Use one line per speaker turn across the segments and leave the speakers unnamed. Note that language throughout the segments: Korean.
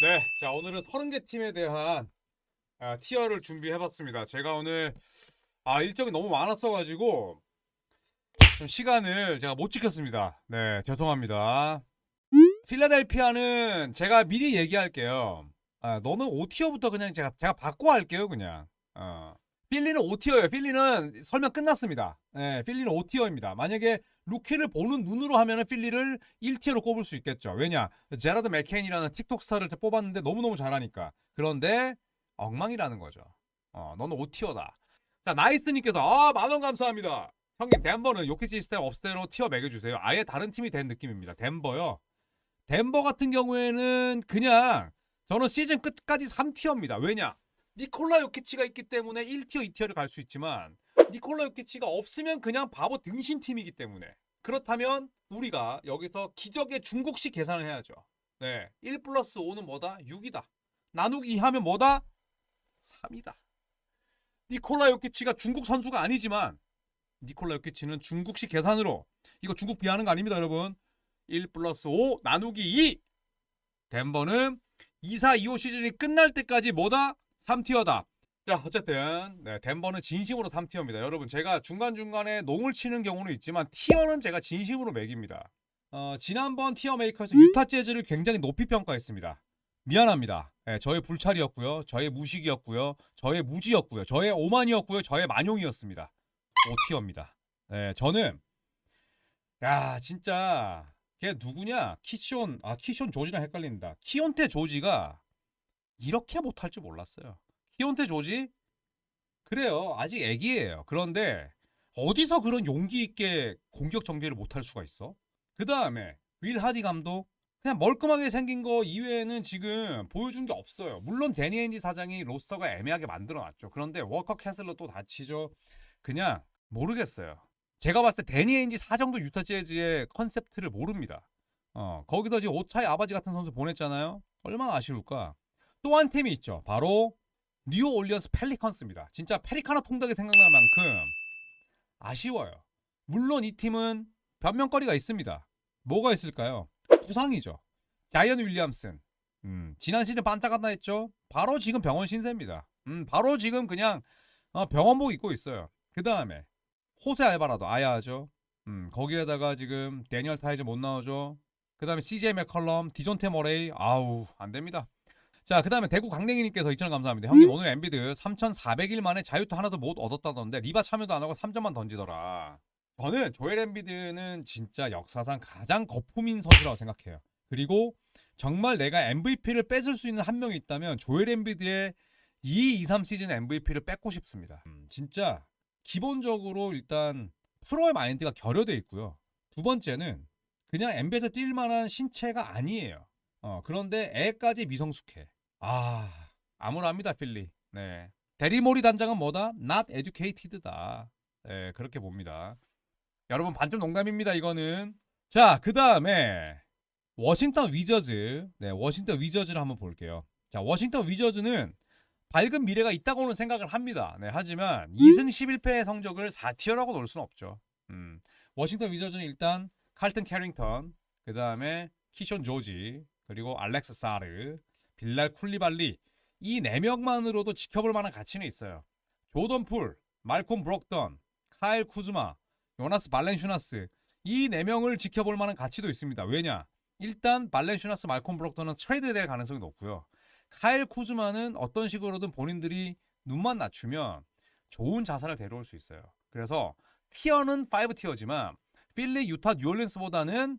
네, 자 오늘은 30개 팀에 대한 티어를 준비해봤습니다. 제가 오늘 일정이 너무 많았어가지고 좀 시간을 제가 못 지켰습니다. 네, 죄송합니다. 필라델피아는 제가 미리 얘기할게요. 너는 5티어부터 그냥 제가 바꿔 할게요, 그냥. 필리는 5티어예요. 필리는 설명 끝났습니다. 네, 필리는 5티어입니다. 만약에 루키를 보는 눈으로 하면은 필리를 1티어로 꼽을 수 있겠죠. 왜냐? 제라드 맥케인이라는 틱톡 스타를 뽑았는데 너무너무 잘하니까. 그런데 엉망이라는 거죠. 너는 5티어다. 자, 나이스님께서 10,000원 감사합니다. 형님, 덴버는 요키치 스텝 업스테로 티어 매겨주세요. 아예 다른 팀이 된 느낌입니다. 덴버요. 덴버 같은 경우에는 그냥 저는 시즌 끝까지 3티어입니다. 왜냐? 니콜라 요키치가 있기 때문에 1티어, 2티어를 갈 수 있지만 니콜라 요키치가 없으면 그냥 바보 등신 팀이기 때문에 그렇다면 우리가 여기서 기적의 중국식 계산을 해야죠. 네, 1 플러스 5는 뭐다? 6이다. 나누기 2 하면 뭐다? 3이다. 니콜라 요키치가 중국 선수가 아니지만 니콜라 요키치는 중국식 계산으로 이거 중국 비하하는 거 아닙니다, 여러분. 1 플러스 5 나누기 2. 덴버는 24-25 시즌이 끝날 때까지 뭐다? 3티어다. 자, 어쨌든 네, 덴버는 진심으로 3티어입니다. 여러분, 제가 중간중간에 농을 치는 경우는 있지만 티어는 제가 진심으로 매깁니다. 지난번 티어 메이커에서 유타 재즈를 굉장히 높이 평가했습니다. 미안합니다. 네, 저의 불찰이었고요. 저의 무식이었고요. 저의 무지였고요. 저의 오만이었고요. 저의 만용이었습니다. 5티어입니다. 네, 저는 진짜 걔 누구냐? 키시온 조지랑 헷갈린다. 키온테 조지가 이렇게 못할 줄 몰랐어요. 키온테 조지? 그래요. 아직 애기예요. 그런데 어디서 그런 용기 있게 공격 전개를 못할 수가 있어? 그 다음에 윌 하디 감독 그냥 멀끔하게 생긴 거 이외에는 지금 보여준 게 없어요. 물론 데니 엔지 사장이 로스터가 애매하게 만들어놨죠. 그런데 워커 캐슬러 또 다치죠. 그냥 모르겠어요. 제가 봤을 때 데니 엔지 사정도 유타 재즈의 컨셉트를 모릅니다. 거기서 지금 오차이 아바지 같은 선수 보냈잖아요. 얼마나 아쉬울까. 또 한 팀이 있죠. 바로 뉴 올리언스 펠리컨스입니다. 진짜 페리카나 통닭이 생각날 만큼 아쉬워요. 물론 이 팀은 변명거리가 있습니다. 뭐가 있을까요? 부상이죠. 자이언 윌리엄슨. 지난 시즌 반짝한다 했죠. 바로 지금 병원 신세입니다. 바로 지금 그냥 병원복 입고 있어요. 그 다음에 호세 알바라도 아야하죠. 거기에다가 지금 데니얼 타이즈 못 나오죠. 그 다음에 CJ 맥컬럼, 디존테 머레이. 아우, 안 됩니다. 자, 그 다음에 대구 강냉이님께서 2,000원 감사합니다. 형님, 오늘 엔비드 3,400일 만에 자유투 하나도 못 얻었다던데 리바 참여도 안 하고 3점만 던지더라. 저는 조엘 엔비드는 진짜 역사상 가장 거품인 선수라고 생각해요. 그리고 정말 내가 MVP를 뺏을 수 있는 한 명이 있다면 조엘 엔비드의 2-2-3 시즌 MVP를 뺏고 싶습니다. 진짜 기본적으로 일단 프로의 마인드가 결여돼 있고요. 두 번째는 그냥 NBA에서 뛸 만한 신체가 아니에요. 그런데 애까지 미성숙해. 암울합니다, 필리. 네. 데리모리 단장은 뭐다? Not educated다. 네, 그렇게 봅니다. 여러분, 반좀 농담입니다, 이거는. 자, 그 다음에 워싱턴 위저즈. 네, 워싱턴 위저즈를 한번 볼게요. 자, 워싱턴 위저즈는 밝은 미래가 있다고는 생각을 합니다. 네, 하지만 2승 11패의 성적을 4티어라고 놓을 수는 없죠. 워싱턴 위저즈는 일단 칼튼 캐링턴, 그 다음에 키션 조지, 그리고 알렉스 사르, 빌랄 쿨리발리, 이 4명만으로도 지켜볼 만한 가치는 있어요. 조던 풀, 말콤 브록던, 카일 쿠즈마, 요나스 발렌슈나스, 이 4명을 지켜볼 만한 가치도 있습니다. 왜냐? 일단 발렌슈나스, 말콤 브록던은 트레이드될 가능성이 높고요. 카일 쿠즈마는 어떤 식으로든 본인들이 눈만 낮추면 좋은 자산을 데려올 수 있어요. 그래서 티어는 5티어지만 필리, 유타, 뉴올리언스보다는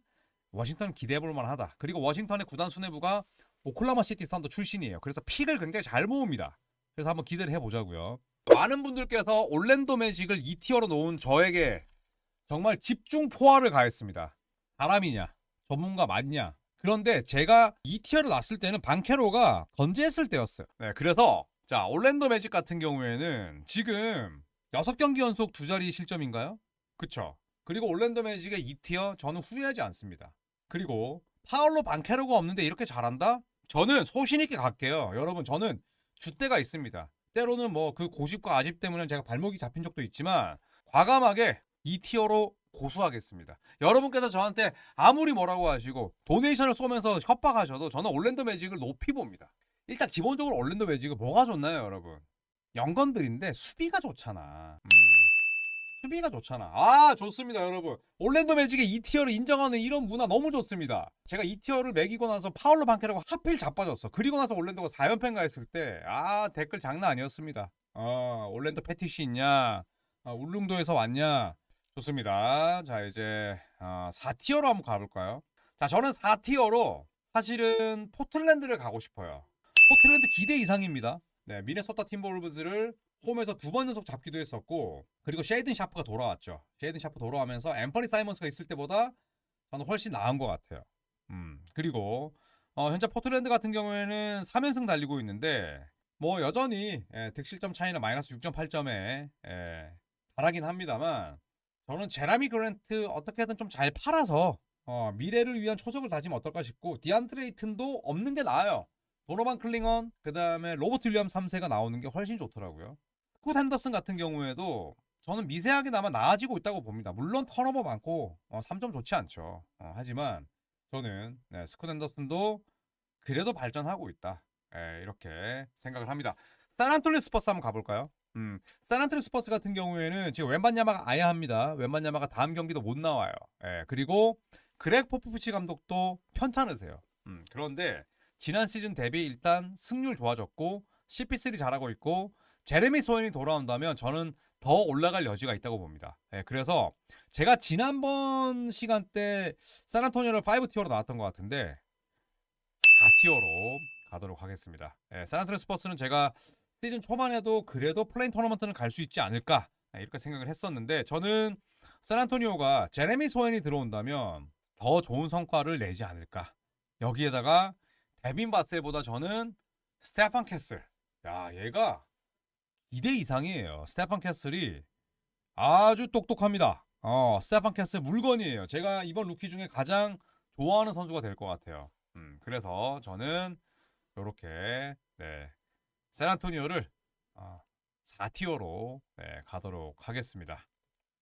워싱턴 기대해볼 만하다. 그리고 워싱턴의 구단 수뇌부가 오클라호마 시티 선더 출신이에요. 그래서 픽을 굉장히 잘 모읍니다. 그래서 한번 기대를 해보자고요. 많은 분들께서 올랜도 매직을 2티어로 놓은 저에게 정말 집중 포화를 가했습니다. 사람이냐? 전문가 맞냐? 그런데 제가 2티어를 놨을 때는 방케로가 건재했을 때였어요. 네, 그래서 자, 올랜도 매직 같은 경우에는 지금 6경기 연속 2자리 실점인가요? 그쵸? 그리고 올랜도 매직의 2티어 저는 후회하지 않습니다. 그리고 파울로 방케로가 없는데 이렇게 잘한다? 저는 소신있게 갈게요. 여러분, 저는 줏대가 있습니다. 때로는 뭐 그 고집과 아집 때문에 제가 발목이 잡힌 적도 있지만 과감하게 2티어로 고수하겠습니다. 여러분께서 저한테 아무리 뭐라고 하시고 도네이션을 쏘면서 협박하셔도 저는 올랜도 매직을 높이 봅니다. 일단 기본적으로 올랜도 매직은 뭐가 좋나요, 여러분? 영건들인데 수비가 좋잖아. 수비가 좋잖아. 아, 좋습니다, 여러분. 올랜도 매직의 2티어를 인정하는 이런 문화 너무 좋습니다. 제가 2티어를 매기고 나서 파울로 반캐라고 하필 자빠졌어. 그리고 나서 올랜도가 4연패인가 했을 때, 댓글 장난 아니었습니다. 올랜도 패티시 있냐? 울릉도에서 왔냐? 좋습니다. 자, 이제 4티어로 한번 가볼까요? 자, 저는 4티어로 사실은 포틀랜드를 가고 싶어요. 포틀랜드 기대 이상입니다. 네, 미네소타 팀버울브즈를 홈에서 2번 연속 잡기도 했었고, 그리고 쉐이든 샤프가 돌아왔죠. 쉐이든 샤프 돌아오면서 앰퍼니 사이먼스가 있을 때보다 저는 훨씬 나은 것 같아요. 그리고 현재 포틀랜드 같은 경우에는 3연승 달리고 있는데 뭐 여전히 득실점 차이는 마이너스 6.8점에 달하긴 합니다만, 저는 제라미 그랜트 어떻게든 좀 잘 팔아서 미래를 위한 초석을 다지면 어떨까 싶고, 디안드레이튼도 없는 게 나아요. 도노반 클링언, 그 다음에 로버트 윌리엄 3세가 나오는 게 훨씬 좋더라고요. 스콧 핸더슨 같은 경우에도 저는 미세하게나마 나아지고 있다고 봅니다. 물론 턴오버 많고 3점 좋지 않죠. 하지만 저는 스콧 핸더슨도 그래도 발전하고 있다, 이렇게 생각을 합니다. 샌안토니오 스퍼스 한번 가볼까요? 샌안토니오 스퍼스 같은 경우에는 지금 웬반야마가 아야 합니다. 웬반야마가 다음 경기도 못 나와요. 그리고 그렉 포포비치 감독도 편찮으세요. 그런데 지난 시즌 대비 일단 승률 좋아졌고 CP3 잘하고 있고, 제레미 소엔이 돌아온다면 저는 더 올라갈 여지가 있다고 봅니다. 그래서 제가 지난번 시간 때 샌안토니오를 5티어로 나왔던 것 같은데 4티어로 가도록 하겠습니다. 샌안토니오 스퍼스는 제가 시즌 초반에도 그래도 플레인 토너먼트는 갈 수 있지 않을까, 이렇게 생각을 했었는데, 저는 샌안토니오가 제레미 소엔이 들어온다면 더 좋은 성과를 내지 않을까. 여기에다가 데빈 바셀보다 저는 스테판 캐슬, 얘가 2대 이상이에요. 스테판 캐슬이 아주 똑똑합니다. 스테판 캐슬 물건이에요. 제가 이번 루키 중에 가장 좋아하는 선수가 될 것 같아요. 그래서 저는 이렇게 샌안토니오를 4티어로 가도록 하겠습니다.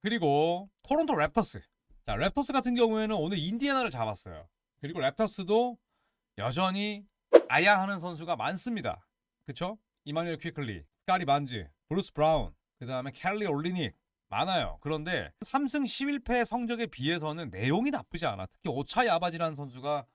그리고 토론토 랩터스. 자, 랩터스 같은 경우에는 오늘 인디애나를 잡았어요. 그리고 랩터스도 여전히 아야하는 선수가 많습니다. 그쵸? 이마누엘 퀴클리, 스카리 반즈, 브루스 브라운, 그 다음에 켈리 올리닉 많아요. 그런데 3승 11패 성적에 비해서는 내용이 나쁘지 않아. 특히 오차 야바지라는 선수가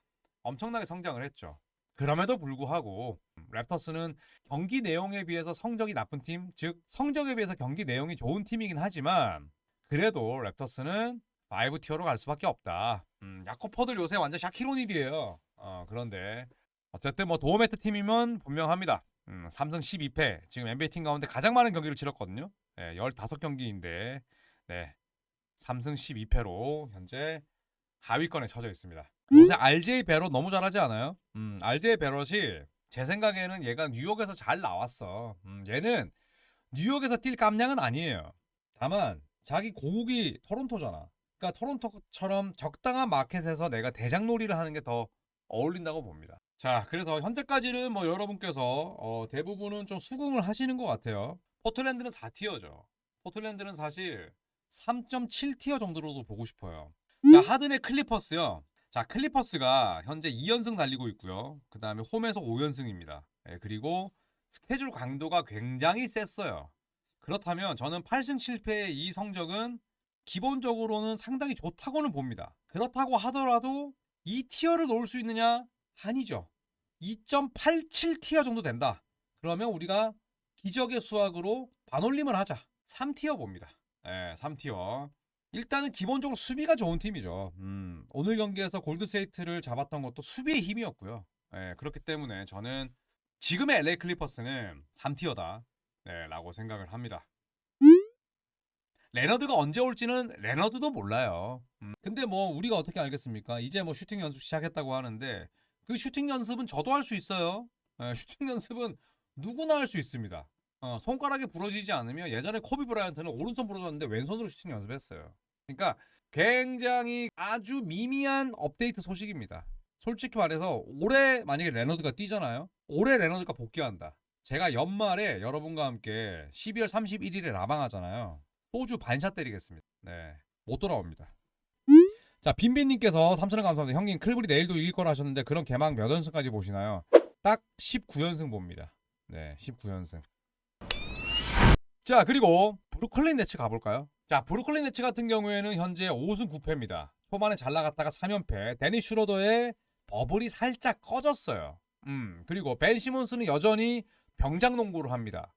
엄청나게 성장을 했죠. 그럼에도 불구하고 랩터스는 경기 내용에 비해서 성적이 나쁜 팀, 즉 성적에 비해서 경기 내용이 좋은 팀이긴 하지만 그래도 랩터스는 5티어로 갈 수밖에 없다. 야코퍼들 요새 완전 샤키로닐이에요. 그런데 어쨌든 뭐 도어매트 팀이면 분명합니다. 3승 12패, 지금 NBA 팀 가운데 가장 많은 경기를 치렀거든요. 15경기인데 3승 12패로 현재 하위권에 처져 있습니다. 요새 RJ 베럿 너무 잘하지 않아요? RJ 베럿이 제 생각에는 얘가 뉴욕에서 잘 나왔어. 얘는 뉴욕에서 뛸 깜냥은 아니에요. 다만 자기 고국이 토론토잖아. 그러니까 토론토처럼 적당한 마켓에서 내가 대장놀이를 하는 게 더 어울린다고 봅니다. 자, 그래서 현재까지는 뭐 여러분께서 대부분은 좀 수긍을 하시는 것 같아요. 포틀랜드는 4티어죠. 포틀랜드는 사실 3.7티어 정도로도 보고 싶어요. 자, 하든의 클리퍼스요. 자, 클리퍼스가 현재 2연승 달리고 있고요. 그 다음에 홈에서 5연승입니다. 그리고 스케줄 강도가 굉장히 셌어요. 그렇다면 저는 8승 7패의 이 성적은 기본적으로는 상당히 좋다고는 봅니다. 그렇다고 하더라도 이 티어를 놓을 수 있느냐? 아니죠. 2.87티어 정도 된다. 그러면 우리가 기적의 수학으로 반올림을 하자. 3티어 봅니다. 3티어. 일단은 기본적으로 수비가 좋은 팀이죠. 오늘 경기에서 골드스테이트를 잡았던 것도 수비의 힘이었고요. 그렇기 때문에 저는 지금의 LA 클리퍼스는 3티어다 라고 생각을 합니다. 레너드가 언제 올지는 레너드도 몰라요. 근데 뭐 우리가 어떻게 알겠습니까? 이제 뭐 슈팅 연습 시작했다고 하는데 그 슈팅 연습은 저도 할 수 있어요. 슈팅 연습은 누구나 할 수 있습니다. 손가락이 부러지지 않으면, 예전에 코비 브라이언트는 오른손 부러졌는데 왼손으로 슈팅 연습했어요. 그러니까 굉장히 아주 미미한 업데이트 소식입니다. 솔직히 말해서 올해 만약에 레너드가 뛰잖아요. 올해 레너드가 복귀한다. 제가 연말에 여러분과 함께 12월 31일에 라방하잖아요. 소주 반샷 때리겠습니다. 못 돌아옵니다. 자, 빈빈님께서 3,000원 감사합니다. 형님 클브리 내일도 이길 거라 하셨는데 그런 개막 몇 연승까지 보시나요? 딱 19연승 봅니다. 네, 19연승. 자, 그리고 브루클린 네츠 가볼까요? 자, 브루클린 네츠 같은 경우에는 현재 5승 9패입니다. 초반에 잘 나갔다가 3연패. 데니 슈러더의 버블이 살짝 꺼졌어요. 그리고 벤 시몬스는 여전히 병장 농구를 합니다.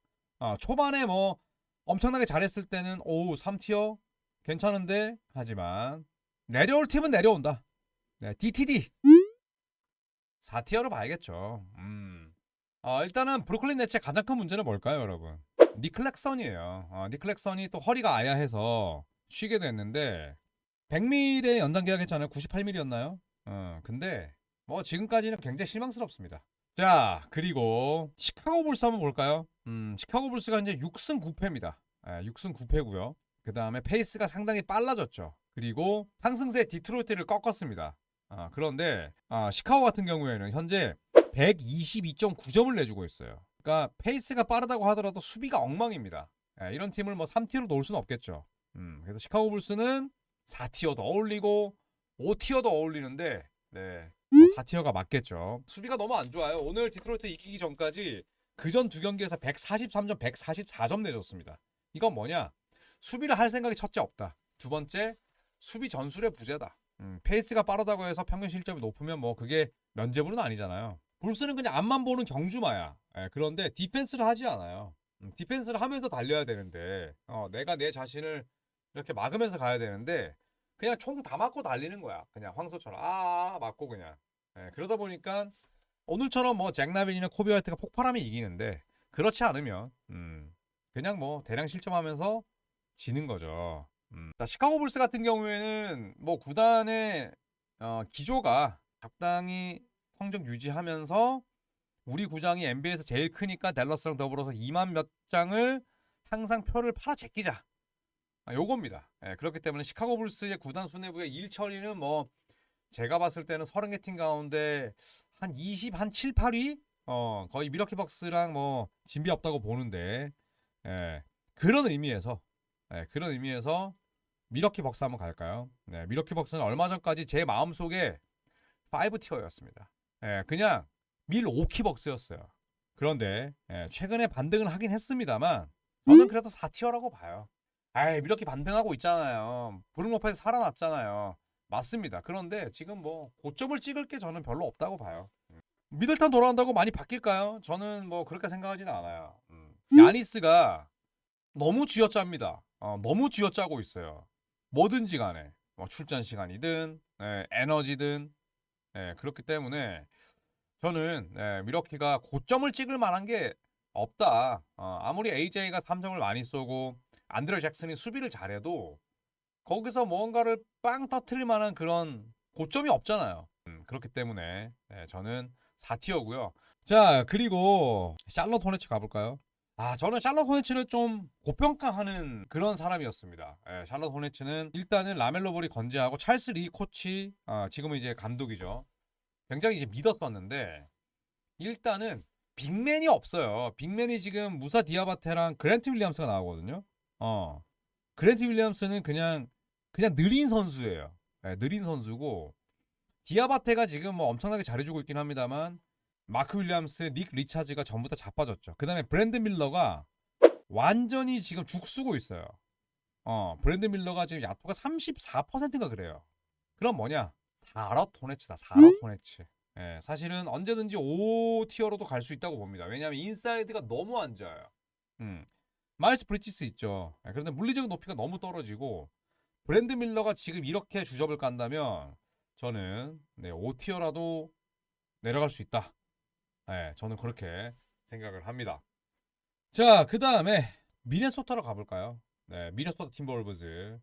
초반에 뭐 엄청나게 잘했을 때는 3티어 괜찮은데, 하지만 내려올 팀은 내려온다. 네, DTD 4티어로 봐야겠죠. 일단은 브루클린 네츠의 가장 큰 문제는 뭘까요, 여러분? 닉 클렉선이에요. 닉 클렉선이 또 허리가 아야해서 쉬게 됐는데 100ml의 연장 계약했잖아요. 98ml였나요? 근데 뭐 지금까지는 굉장히 실망스럽습니다. 자, 그리고 시카고 불스 한번 볼까요? 시카고 불스가 이제 6승 9패입니다. 6승 9패고요. 그 다음에 페이스가 상당히 빨라졌죠. 그리고 상승세 디트로이트를 꺾었습니다. 그런데 시카고 같은 경우에는 현재 122.9점을 내주고 있어요. 그러니까 페이스가 빠르다고 하더라도 수비가 엉망입니다. 이런 팀을 뭐 3티어로 놓을 수는 없겠죠. 그래서 시카고 불스는 4티어도 어울리고 5티어도 어울리는데, 네, 4티어가 맞겠죠. 수비가 너무 안 좋아요. 오늘 디트로이트 이기기 전까지 그전 두 경기에서 143점, 144점 내줬습니다. 이건 뭐냐? 수비를 할 생각이 첫째 없다. 두 번째, 수비 전술의 부재다. 페이스가 빠르다고 해서 평균 실점이 높으면 뭐 그게 면제부는 아니잖아요. 불스는 그냥 앞만 보는 경주마야. 그런데 디펜스를 하지 않아요. 디펜스를 하면서 달려야 되는데, 내가 내 자신을 이렇게 막으면서 가야 되는데 그냥 총 다 맞고 달리는 거야. 그냥 황소처럼 맞고 그냥. 그러다 보니까 오늘처럼 뭐 잭 라빈이나 코비 화이트가 폭발하면 이기는데, 그렇지 않으면 그냥 뭐 대량 실점하면서 지는 거죠. 자, 시카고 불스 같은 경우에는 뭐 구단의 기조가 적당히 성적 유지하면서 우리 구장이 NBA에서 제일 크니까 댈러스랑 더불어서 2만 몇 장을 항상 표를 팔아 제끼자. 요겁니다. 그렇기 때문에 시카고 불스의 구단 수뇌부의 일 처리는 뭐 제가 봤을 때는 30개 팀 가운데 한 20, 한 7, 8위? 거의 미러키 벅스랑 뭐 진비 없다고 보는데, 그런 의미에서 미러키 벅스 한번 갈까요? 네, 미러키 벅스는 얼마 전까지 제 마음속에 5티어였습니다. 그냥 밀 5키 벅스였어요. 그런데 최근에 반등을 하긴 했습니다만 저는 그래도 4티어라고 봐요. 미러키 반등하고 있잖아요. 부릉 높아서 살아났잖아요. 맞습니다. 그런데 지금 뭐 고점을 찍을 게 저는 별로 없다고 봐요. 미들턴 돌아온다고 많이 바뀔까요? 저는 뭐 그렇게 생각하지는 않아요. 야니스가 너무 쥐어짭니다. 너무 쥐어짜고 있어요. 뭐든지 간에 뭐 출전 시간이든 에너지든, 그렇기 때문에 저는 미러키가 고점을 찍을 만한 게 없다. 아무리 AJ가 3점을 많이 쏘고 안드레 잭슨이 수비를 잘해도 거기서 뭔가를 빵 터트릴 만한 그런 고점이 없잖아요. 그렇기 때문에 저는 4티어고요. 자, 그리고 샬럿 호네츠 가볼까요? 저는 샬럿 호네츠를 좀 고평가하는 그런 사람이었습니다. 샬럿 호네츠는 일단은 라멜로 볼이 건재하고 찰스 리 코치, 지금은 이제 감독이죠. 굉장히 이제 믿었었는데 일단은 빅맨이 없어요. 빅맨이 지금 무사 디아바테랑 그랜트 윌리엄스가 나오거든요. 그랜트 윌리엄스는 그냥 느린 선수예요. 느린 선수고, 디아바테가 지금 뭐 엄청나게 잘해주고 있긴 합니다만 마크 윌리엄스, 닉 리차즈가 전부 다 자빠졌죠. 그 다음에 브랜드 밀러가 완전히 지금 죽쓰고 있어요. 브랜드 밀러가 지금 야투가 34%인가 그래요. 그럼 뭐냐? 4럿 호네츠다. 4럿 호네츠. 사실은 언제든지 5티어로도 갈 수 있다고 봅니다. 왜냐하면 인사이드가 너무 안 좋아요. 마일스 브리지스 있죠. 그런데 물리적 높이가 너무 떨어지고, 브랜드 밀러가 지금 이렇게 주접을 깐다면 저는 5티어라도 내려갈 수 있다. 저는 그렇게 생각을 합니다. 자, 그 다음에 미네소타로 가볼까요? 미네소타 팀버울브즈.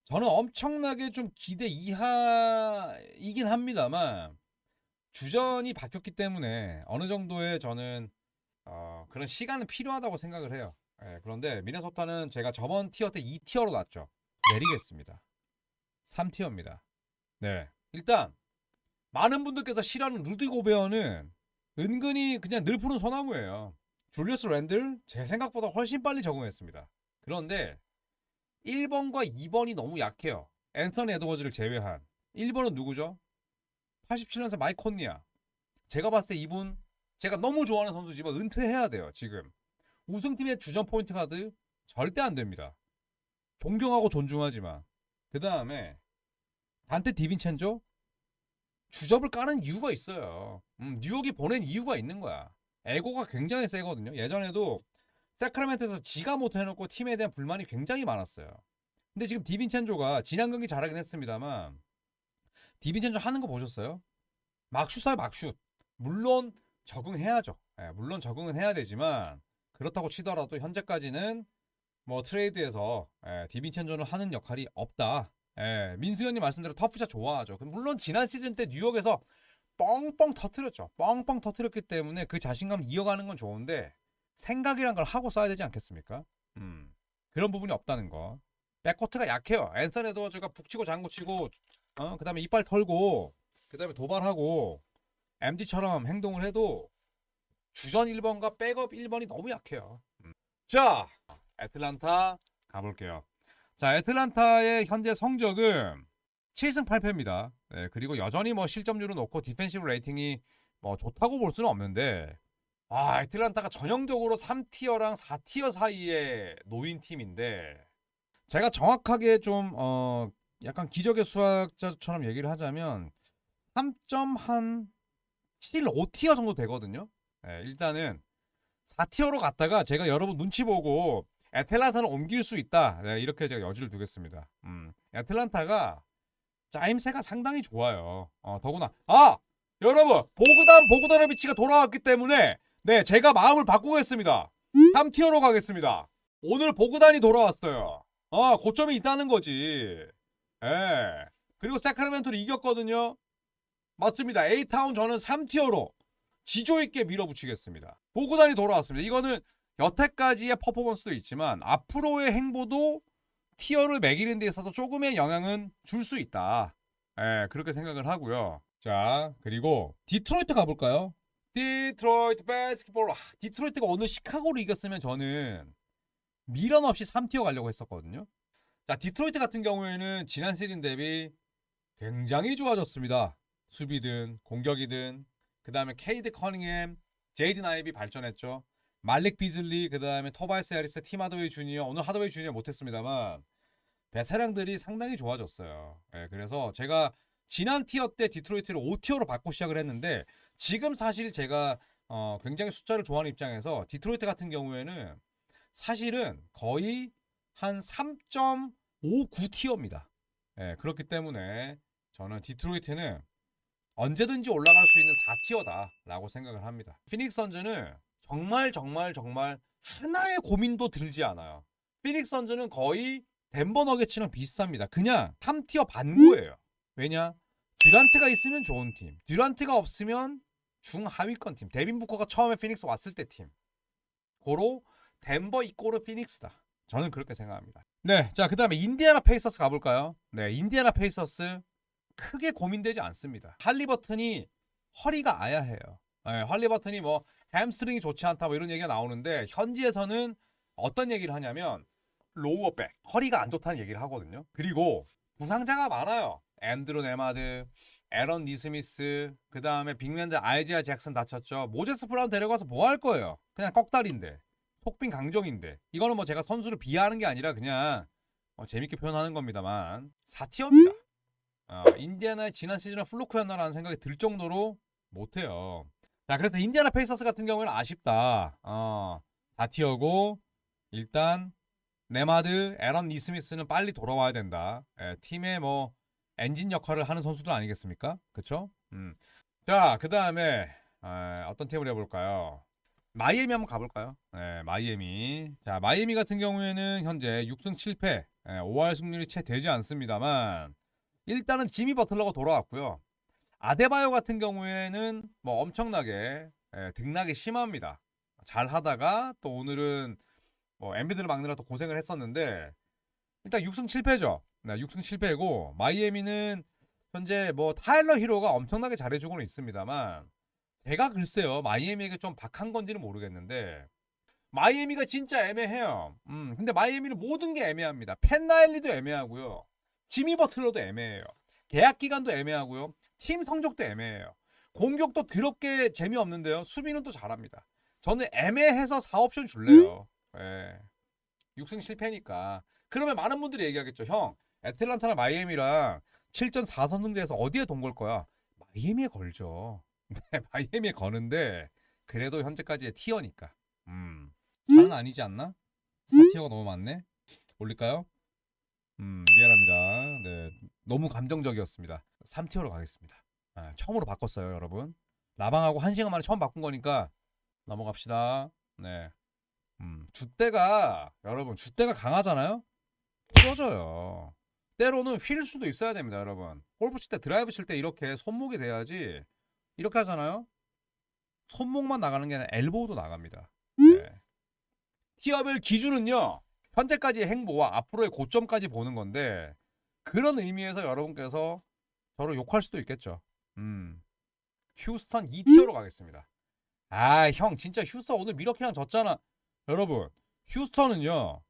저는 엄청나게 좀 기대 이하이긴 합니다만 주전이 바뀌었기 때문에 어느 정도의 저는 그런 시간은 필요하다고 생각을 해요. 그런데 미네소타는 제가 저번 티어 때 2티어로 놨죠. 내리겠습니다. 3티어입니다. 일단 많은 분들께서 싫어하는 루디 고베어는 은근히 그냥 늘 푸는 소나무예요. 줄리어스 랜들 제 생각보다 훨씬 빨리 적응했습니다. 그런데 1번과 2번이 너무 약해요. 앤서니 에드워즈를 제외한. 1번은 누구죠? 87년생 마이크 콘리야. 제가 봤을 때 이분 제가 너무 좋아하는 선수지만 은퇴해야 돼요. 지금 우승팀의 주전 포인트 가드 절대 안 됩니다. 존경하고 존중하지만. 그 다음에 단테 디빈첸조 주접을 까는 이유가 있어요. 뉴욕이 보낸 이유가 있는 거야. 에고가 굉장히 세거든요. 예전에도 세크라멘토에서 지가 못해놓고 팀에 대한 불만이 굉장히 많았어요. 근데 지금 디빈첸조가 지난 경기 잘하긴 했습니다만 디빈첸조 하는 거 보셨어요? 막슛 쏴요, 막슛. 물론 적응해야죠. 물론 적응은 해야 되지만 그렇다고 치더라도 현재까지는 뭐 트레이드에서 디빈첸조는 하는 역할이 없다. 민수현님 말씀대로 터프샷 좋아하죠. 물론 지난 시즌 때 뉴욕에서 뻥뻥 터트렸죠. 뻥뻥 터트렸기 때문에 그 자신감 이어가는 건 좋은데 생각이란 걸 하고 써야 되지 않겠습니까? 그런 부분이 없다는 거. 백코트가 약해요. 앤서니 에드워즈가 북치고 장구치고 그 다음에 이빨 털고 그 다음에 도발하고 MD처럼 행동을 해도 주전 1번과 백업 1번이 너무 약해요. 자, 애틀란타 가볼게요. 자, 애틀란타의 현재 성적은 7승 8패입니다. 네, 그리고 여전히 뭐 실점률을 놓고 디펜시브 레이팅이 뭐 좋다고 볼 수는 없는데 애틀란타가 전형적으로 3티어랑 4티어 사이에 놓인 팀인데 제가 정확하게 좀 약간 기적의 수학자처럼 얘기를 하자면 3.7, 5티어 정도 되거든요. 네, 일단은 4티어로 갔다가 제가 여러분 눈치 보고 애틀란타를 옮길 수 있다. 네, 이렇게 제가 여지를 두겠습니다. 애틀란타가 짜임새가 상당히 좋아요. 더구나 여러분 보그다노비치가 돌아왔기 때문에 네 제가 마음을 바꾸겠습니다. 3티어로 가겠습니다. 오늘 보그단이 돌아왔어요. 고점이 있다는 거지. 그리고 세크라멘토를 이겼거든요. 맞습니다. A타운 저는 3티어로 지조있게 밀어붙이겠습니다. 보그단이 돌아왔습니다. 이거는 여태까지의 퍼포먼스도 있지만 앞으로의 행보도 티어를 매기는 데 있어서 조금의 영향은 줄 수 있다. 그렇게 생각을 하고요. 자, 그리고 디트로이트 가볼까요? 디트로이트 바스켓볼. 디트로이트가 오늘 시카고를 이겼으면 저는 미련 없이 3티어 가려고 했었거든요. 자, 디트로이트 같은 경우에는 지난 시즌 대비 굉장히 좋아졌습니다. 수비든 공격이든. 그 다음에 케이드 커닝햄, 제이든 아이비 발전했죠. 말릭 비즐리, 그 다음에 토바이스 해리스, 팀 하더웨이 주니어. 오늘 하더웨이 주니어 못했습니다만 베테랑들이 상당히 좋아졌어요. 그래서 제가 지난 티어 때 디트로이트를 5티어로 받고 시작을 했는데 지금 사실 제가 굉장히 숫자를 좋아하는 입장에서 디트로이트 같은 경우에는 사실은 거의 한 3.59티어입니다. 그렇기 때문에 저는 디트로이트는 언제든지 올라갈 수 있는 4티어다 라고 생각을 합니다. 피닉스 선즈는 정말 하나의 고민도 들지 않아요. 피닉스 선즈는 거의 덴버 너겟이랑 비슷합니다. 그냥 3티어 반구예요. 왜냐? 듀란트가 있으면 좋은 팀, 듀란트가 없으면 중하위권 팀. 데빈 부커가 처음에 피닉스 왔을 때 팀. 고로 덴버 이꼬르 피닉스다. 저는 그렇게 생각합니다. 네, 자, 그 다음에 인디애나 페이서스 가볼까요? 네, 인디애나 페이서스 크게 고민되지 않습니다. 할리버튼이 허리가 아야해요. 할리버튼이 뭐 햄스트링이 좋지 않다 뭐 이런 얘기가 나오는데 현지에서는 어떤 얘기를 하냐면 로우어백, 허리가 안 좋다는 얘기를 하거든요. 그리고 부상자가 많아요. 앤드루 네마드, 에런 니스미스, 그 다음에 빅맨드 아이지아 잭슨 다쳤죠. 모제스 브라운 데려가서 뭐 할 거예요? 그냥 꺽다리인데, 속빈 강정인데. 이거는 뭐 제가 선수를 비하하는 게 아니라 그냥 재밌게 표현하는 겁니다만 4티어입니다. 인디애나의 지난 시즌은 플루크였나라는 생각이 들 정도로 못해요. 자, 그래서 인디애나 페이서스 같은 경우는 아쉽다. 4티어고 일단 네마드, 에런 니스미스는 빨리 돌아와야 된다. 팀의 뭐 엔진 역할을 하는 선수들 아니겠습니까? 그쵸? 자, 그 다음에 어떤 팀을 해볼까요? 마이애미 한번 가볼까요? 마이애미. 자, 마이애미 같은 경우에는 현재 6승 7패, 5할 승률이 채 되지 않습니다만 일단은 지미 버틀러가 돌아왔고요. 아데바요 같은 경우에는 뭐 엄청나게 등락이 심합니다. 잘 하다가 또 오늘은 뭐 엔비드를 막느라 또 고생을 했었는데 일단 6승 7패죠. 6승 7패고 마이애미는 현재 뭐 타일러 히로가 엄청나게 잘해주고는 있습니다만 제가 글쎄요 마이애미에게 좀 박한 건지는 모르겠는데 마이애미가 진짜 애매해요. 근데 마이애미는 모든 게 애매합니다. 펜나일리도 애매하고요. 지미 버틀러도 애매해요. 계약 기간도 애매하고요. 팀 성적도 애매해요. 공격도 더럽게 재미없는데요. 수비는 또 잘합니다. 저는 애매해서 4옵션 줄래요. 예. 6승 실패니까. 그러면 많은 분들이 얘기하겠죠. 형, 애틀란타나 마이애미랑 7전 4선승제에서 어디에 돈 걸 거야? 마이애미에 걸죠. 네, 마이애미에 거는데 그래도 현재까지의 티어니까. 4는 아니지 않나? 4티어가 너무 많네. 올릴까요? 미안합니다. 네, 너무 감정적이었습니다. 3티어로 가겠습니다. 아, 처음으로 바꿨어요, 여러분. 라방하고 1시간 만에 처음 바꾼 거니까 넘어갑시다. 네. 여러분, 줏대가 강하잖아요? 부러져요. 때로는 휠 수도 있어야 됩니다, 여러분. 골프 칠 때, 드라이브 칠 때 이렇게 손목이 돼야지. 이렇게 하잖아요? 손목만 나가는 게 아니라 엘보우도 나갑니다. 네. 티어별 기준은요, 현재까지의 행보와 앞으로의 고점까지 보는 건데, 그런 의미에서 여러분께서 저를 욕할 수도 있겠죠. 휴스턴 2티어로 가겠습니다. 아, 형, 진짜 휴스턴 오늘 미러키랑 졌잖아. 여러분, 휴스턴은요,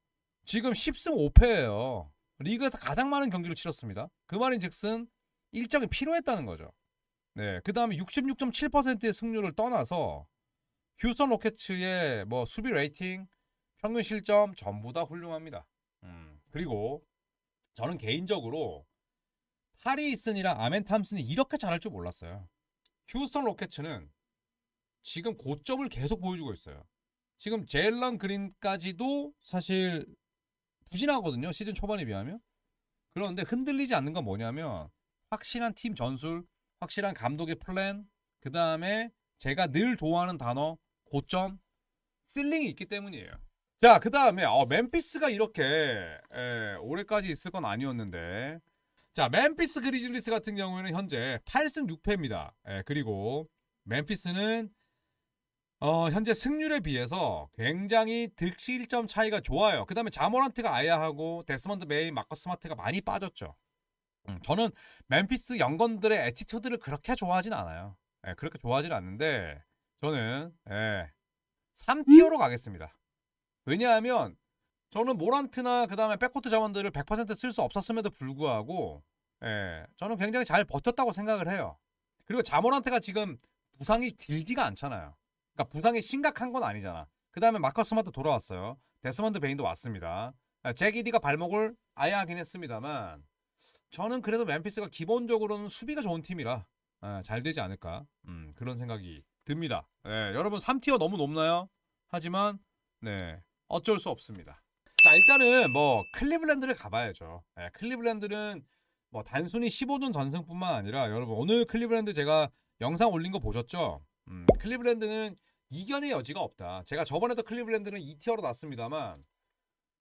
지금 10승 5패예요. 리그에서 가장 많은 경기를 치렀습니다. 그 말인즉슨 일정이 필요했다는 거죠. 네, 그 다음에 66.7%의 승률을 떠나서 휴스턴 로켓츠의 뭐 수비 레이팅, 평균 실점 전부 다 훌륭합니다. 그리고 저는 개인적으로 타리 이슨이랑 아멘 탐슨이 이렇게 잘할 줄 몰랐어요. 휴스턴 로켓츠는 지금 고점을 계속 보여주고 있어요. 지금 제일런 그린까지도 사실 부진하거든요. 시즌 초반에 비하면. 그런데 흔들리지 않는 건 뭐냐면 확실한 팀 전술, 확실한 감독의 플랜, 그 다음에 제가 늘 좋아하는 단어 고점, 실링이 있기 때문이에요. 자, 그 다음에 멤피스가 이렇게 올해까지 있을 건 아니었는데, 자, 멤피스 그리즐리스 같은 경우에는 현재 8승 6패입니다. 그리고 멤피스는 현재 승률에 비해서 굉장히 득실점 차이가 좋아요. 그 다음에 자모란트가 아야하고 데스먼드 메인, 마커스 스마트가 많이 빠졌죠. 저는 멤피스 연건들의 애티튜드를 그렇게 좋아하진 않아요. 그렇게 좋아하진 않는데 저는 3티어로 가겠습니다. 왜냐하면 저는 모란트나 그 다음에 백코트 자원들을 100% 쓸 수 없었음에도 불구하고 저는 굉장히 잘 버텼다고 생각을 해요. 그리고 자모란트가 지금 부상이 길지가 않잖아요. 그러니까 부상이 심각한 건 아니잖아. 그 다음에 마커스 스마트 돌아왔어요. 데스먼드 베인도 왔습니다. 잭이디가 발목을 아예 하긴 했습니다만 저는 그래도 멤피스가 기본적으로는 수비가 좋은 팀이라 잘 되지 않을까 그런 생각이 듭니다. 여러분 3티어 너무 높나요? 하지만 네, 어쩔 수 없습니다. 자, 일단은 뭐 클리블랜드를 가봐야죠. 클리블랜드는 뭐 단순히 15전 전승뿐만 아니라 여러분 오늘 클리블랜드 제가 영상 올린 거 보셨죠? 클리블랜드는 이견의 여지가 없다. 제가 저번에도 클리블랜드는 2티어로 놨습니다만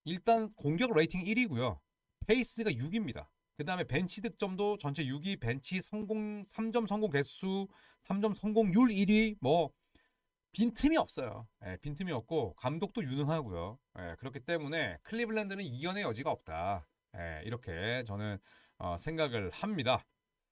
일단 공격 레이팅 1위고요. 페이스가 6입니다. 그 다음에 벤치 득점도 전체 6위, 벤치 성공 3점 성공 개수, 3점 성공률 1위, 뭐 빈틈이 없어요. 빈틈이 없고 감독도 유능하고요. 그렇기 때문에 클리블랜드는 이견의 여지가 없다. 이렇게 저는 생각을 합니다.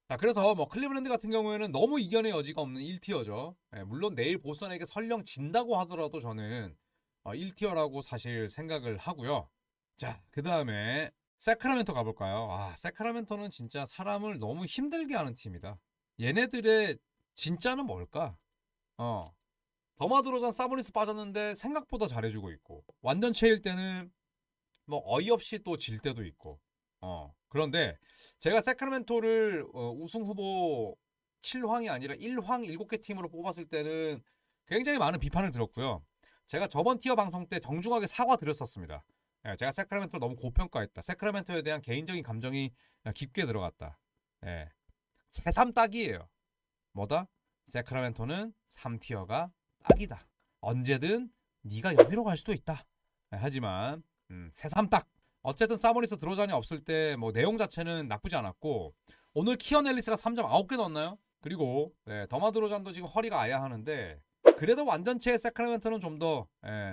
자, 그래서 뭐 클리블랜드 같은 경우에는 너무 이견의 여지가 없는 1티어죠. 물론 내일 보스턴에게 설령 진다고 하더라도 저는 1티어라고 사실 생각을 하고요. 자, 그 다음에 세크라멘토 가볼까요? 세크라멘토는 진짜 사람을 너무 힘들게 하는 팀이다. 얘네들의 진짜는 뭘까? 더마드로잔 사보니스 빠졌는데 생각보다 잘해주고 있고 완전체일 때는 뭐 어이없이 또 질 때도 있고 그런데 제가 세크라멘토를 우승 후보 7황이 아니라 1황 7개 팀으로 뽑았을 때는 굉장히 많은 비판을 들었고요. 제가 저번 티어 방송 때 정중하게 사과드렸었습니다. 제가 세크라멘토를 너무 고평가했다. 세크라멘토에 대한 개인적인 감정이 깊게 들어갔다. 새삼 딱이에요. 뭐다? 세크라멘토는 3티어가 딱이다. 언제든 네가 여기로 갈 수도 있다. 하지만 새삼 딱. 어쨌든 사보니스 드로잔이 없을 때 뭐 내용 자체는 나쁘지 않았고 오늘 키언 앨리스가 3점 9개 넣었나요? 그리고 더마 드로잔도 지금 허리가 아야 하는데 그래도 완전체의 세크라멘토는 좀 더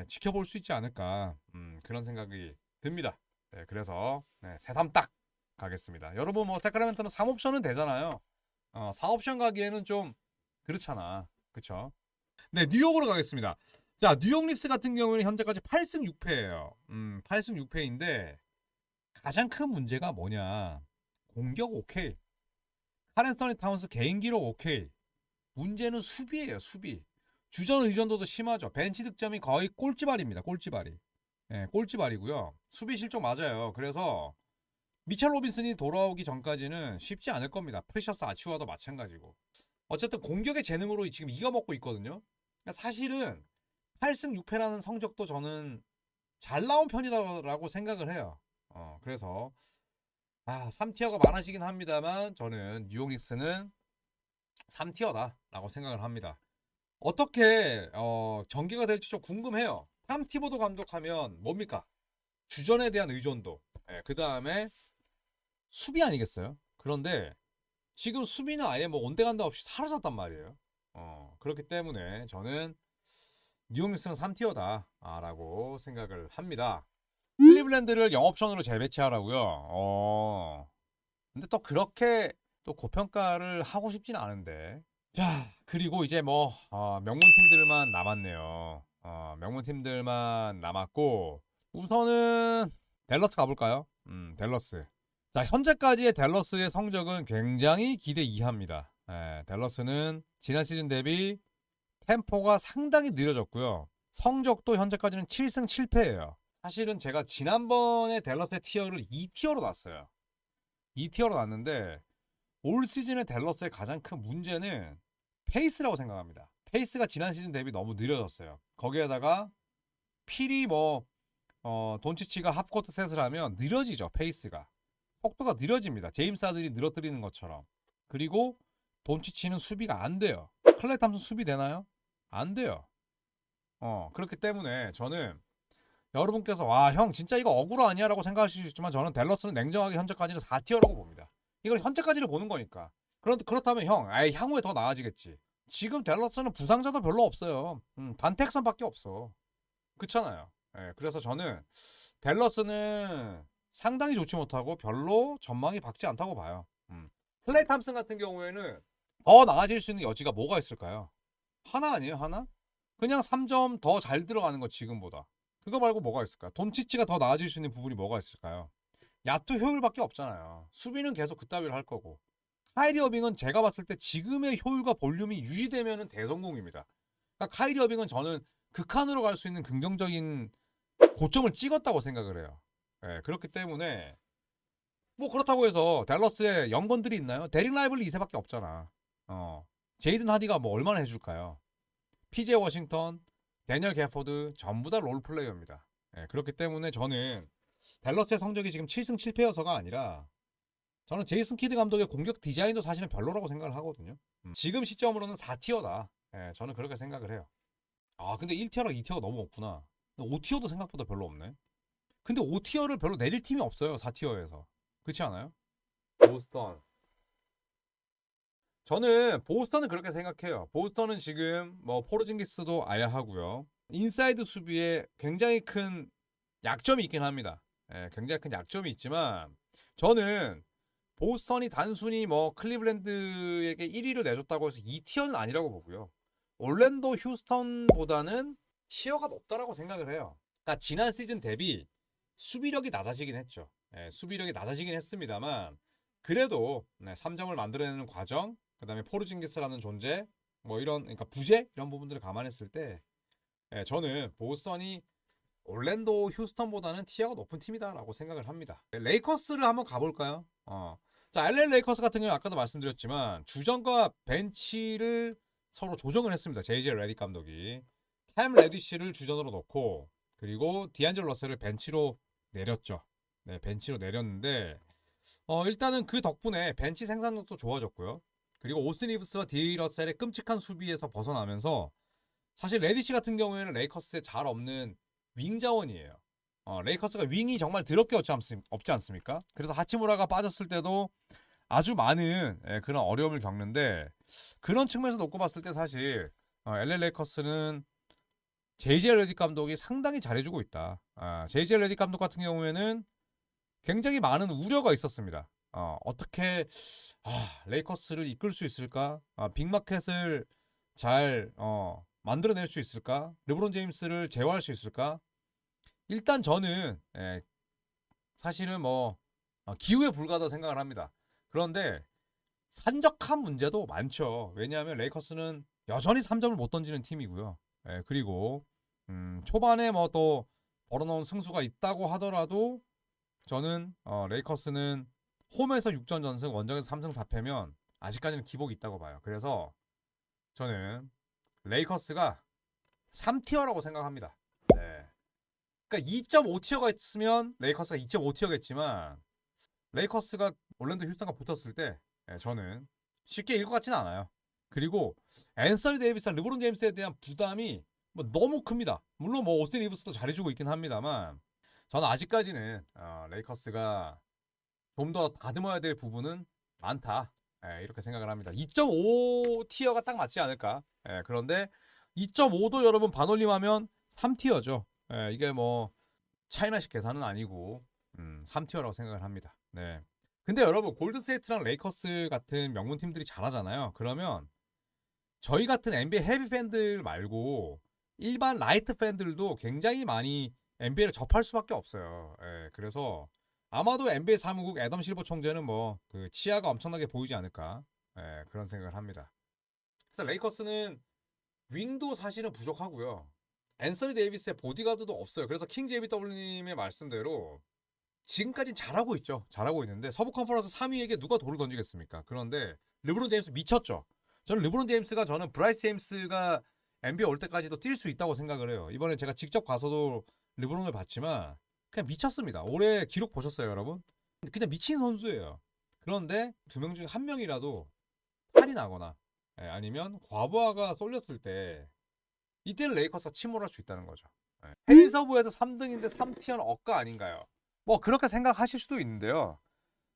지켜볼 수 있지 않을까 그런 생각이 듭니다. 그래서 새삼 딱 가겠습니다. 여러분 뭐 세크라멘토는 3옵션은 되잖아요. 4옵션 가기에는 좀 그렇잖아. 그쵸? 네, 뉴욕으로 가겠습니다. 자, 뉴욕 닉스 같은 경우는 현재까지 8승 6패예요. 8승 6패인데 가장 큰 문제가 뭐냐? 공격 오케이. 카렌서니 타운스 개인 기록 오케이. 문제는 수비예요, 수비. 주전 의존도도 심하죠. 벤치 득점이 거의 꼴찌발입니다. 꼴찌발이. 예, 꼴찌발이고요. 수비 실적 맞아요. 그래서 미첼 로빈슨이 돌아오기 전까지는 쉽지 않을 겁니다. 프리셔스 아치와도 마찬가지고. 어쨌든 공격의 재능으로 지금 이겨먹고 있거든요. 그러니까 사실은 8승 6패라는 성적도 저는 잘 나온 편이라고 생각을 해요. 그래서 3티어가 많아지긴 합니다만 저는 뉴욕 닉스는 3티어다라고 생각을 합니다. 어떻게 전개가 될지 좀 궁금해요. 탐 티보도 감독하면 뭡니까? 주전에 대한 의존도. 그 다음에 수비 아니겠어요? 그런데 지금 수비는 아예 뭐 온데간데 없이 사라졌단 말이에요. 그렇기 때문에 저는 뉴욕 닉스는 3티어다라고 생각을 합니다. 클리블랜드를 영업션으로 재배치하라고요. 근데 또 그렇게 또 고평가를 하고 싶진 않은데. 자, 그리고 이제 뭐 명문 팀들만 남았네요. 명문 팀들만 남았고 우선은 댈러스 가볼까요? 댈러스. 자, 현재까지의 댈러스의 성적은 굉장히 기대 이하입니다. 댈러스는 지난 시즌 대비 템포가 상당히 느려졌고요. 성적도 현재까지는 7승 7패예요. 사실은 제가 지난번에 댈러스의 티어를 2티어로 놨어요. 2티어로 놨는데 올 시즌의 댈러스의 가장 큰 문제는 페이스라고 생각합니다. 페이스가 지난 시즌 대비 너무 느려졌어요. 거기에다가 필이 돈치치가 합코트 셋을 하면 느려지죠. 페이스가. 속도가 느려집니다. 제임스 하든이 늘어뜨리는 것처럼. 그리고 돈치치는 수비가 안 돼요. 클레이 탐슨 수비 되나요? 안 돼요. 그렇기 때문에 저는 여러분께서 와, 형 진짜 이거 억울하 아니야? 라고 생각하실 수 있지만 저는 댈러스는 냉정하게 현재까지는 4티어라고 봅니다. 이걸 현재까지를 보는 거니까. 그렇다면 형, 향후에 더 나아지겠지. 지금 댈러스는 부상자도 별로 없어요. 단텍선밖에 없어. 그렇잖아요. 그래서 저는 댈러스는 상당히 좋지 못하고 별로 전망이 밝지 않다고 봐요. 클레이 탐슨 같은 경우에는 더 나아질 수 있는 여지가 뭐가 있을까요? 하나 아니에요? 하나? 그냥 3점 더 잘 들어가는 거 지금보다. 그거 말고 뭐가 있을까요? 돈치치가 더 나아질 수 있는 부분이 뭐가 있을까요? 야투 효율밖에 없잖아요. 수비는 계속 그따위로 할 거고. 카이리 어빙은 제가 봤을 때 지금의 효율과 볼륨이 유지되면 대성공입니다. 그러니까 카이리 어빙은 저는 극한으로 갈 수 있는 긍정적인 고점을 찍었다고 생각을 해요. 그렇기 때문에 뭐 그렇다고 해서 댈러스에 영건들이 있나요? 데릭 라이블리 2세밖에 없잖아. 제이든 하디가 뭐 얼마나 해줄까요? PJ 워싱턴, 데니얼 개포드 전부 다 롤플레이어입니다. 그렇기 때문에 저는 댈러스의 성적이 지금 7승 7패여서가 아니라 저는 제이슨 키드 감독의 공격 디자인도 사실은 별로라고 생각을 하거든요. 지금 시점으로는 4티어다. 저는 그렇게 생각을 해요. 근데 1티어랑 2티어가 너무 없구나. 5티어도 생각보다 별로 없네. 근데 5티어를 별로 내릴 팀이 없어요. 4티어에서. 그렇지 않아요? 보스턴. 저는 보스턴은 그렇게 생각해요. 보스턴은 지금 뭐 포르징기스도 아야 하고요. 인사이드 수비에 굉장히 큰 약점이 있긴 합니다. 굉장히 큰 약점이 있지만 저는 보스턴이 단순히 뭐 클리블랜드에게 1위를 내줬다고 해서 2티어는 아니라고 보고요. 올랜도 휴스턴보다는 티어가 높다라고 생각을 해요. 그러니까 지난 시즌 대비 수비력이 낮아지긴 했죠. 수비력이 낮아지긴 했습니다만 그래도 3점을 만들어내는 과정, 그 다음에 포르징기스라는 존재, 뭐 이런 그러니까 부재 이런 부분들을 감안했을 때 저는 보스턴이 올랜도 휴스턴보다는 티어가 높은 팀이다라고 생각을 합니다. 레이커스를 한번 가볼까요? 자, LA 레이커스 같은 경우는 아까도 말씀드렸지만 주전과 벤치를 서로 조정을 했습니다. JJ 레딕 감독이 캠 레디쉬를 주전으로 넣고 그리고 디안젤로 러셀을 벤치로 내렸죠. 벤치로 내렸는데 일단은 그 덕분에 벤치 생산력도 좋아졌고요. 그리고 오스틴 리브스와 디 러셀의 끔찍한 수비에서 벗어나면서 사실 레디쉬 같은 경우에는 레이커스에 잘 없는 윙 자원이에요. 레이커스가 윙이 정말 더럽게 없지 않습니까? 그래서 하치무라가 빠졌을 때도 아주 많은 그런 어려움을 겪는데 그런 측면에서 놓고 봤을 때 사실 LA 레이커스는 JJ 레딕 감독이 상당히 잘해주고 있다. JJ 레딕 감독 같은 경우에는 굉장히 많은 우려가 있었습니다. 어떻게 레이커스를 이끌 수 있을까? 빅마켓을 잘 만들어낼 수 있을까? 르브론 제임스를 제어할 수 있을까? 일단 저는 사실은 뭐 기후에 불과하다고 생각을 합니다. 그런데 산적한 문제도 많죠. 왜냐하면 레이커스는 여전히 3점을 못 던지는 팀이고요. 그리고 초반에 뭐 또 벌어놓은 승수가 있다고 하더라도 저는 레이커스는 홈에서 6전 전승, 원정에서 3승 4패면 아직까지는 기복이 있다고 봐요. 그래서 저는 레이커스가 3티어라고 생각합니다. 네. 그러니까 2.5티어가 있으면 레이커스가 2.5티어겠지만 레이커스가 올랜도 휴스턴과 붙었을 때 저는 쉽게 이길 것 같지는 않아요. 그리고 앤서니 데이비스와 르브론 제임스에 대한 부담이 뭐 너무 큽니다. 물론 뭐 오스틴 리브스도 잘해주고 있긴 합니다만 저는 아직까지는 레이커스가 좀 더 다듬어야 될 부분은 많다. 이렇게 생각을 합니다. 2.5 티어가 딱 맞지 않을까. 그런데 2.5도 여러분 반올림하면 3티어죠. 이게 뭐 차이나식 계산은 아니고 3티어라고 생각을 합니다. 네. 근데 여러분 골든스테이트랑 레이커스 같은 명문 팀들이 잘하잖아요. 그러면 저희 같은 NBA 헤비 팬들 말고 일반 라이트 팬들도 굉장히 많이 NBA를 접할 수밖에 없어요. 그래서 아마도 NBA 사무국 애덤 실버 총재는 뭐 그 치아가 엄청나게 보이지 않을까 그런 생각을 합니다. 그래서 레이커스는 윙도 사실은 부족하고요. 앤서니 데이비스의 보디가드도 없어요. 그래서 킹 JBW님의 말씀대로 지금까지는 잘하고 있죠. 잘하고 있는데 서부 컨퍼런스 3위에게 누가 돌을 던지겠습니까? 그런데 르브론 제임스 미쳤죠. 저는 르브론 제임스가 저는 브라이스 제임스가 NBA 올 때까지도 뛸 수 있다고 생각을 해요. 이번에 제가 직접 가서도 르브론을 봤지만 그냥 미쳤습니다. 올해 기록 보셨어요, 여러분? 그냥 미친 선수예요. 그런데 두 명 중에 한 명이라도 탈이 나거나 아니면 과부하가 쏠렸을 때 이때는 레이커스가 침몰할 수 있다는 거죠. 해리서브에서 3등인데 3티어는 억가 아닌가요? 뭐 그렇게 생각하실 수도 있는데요.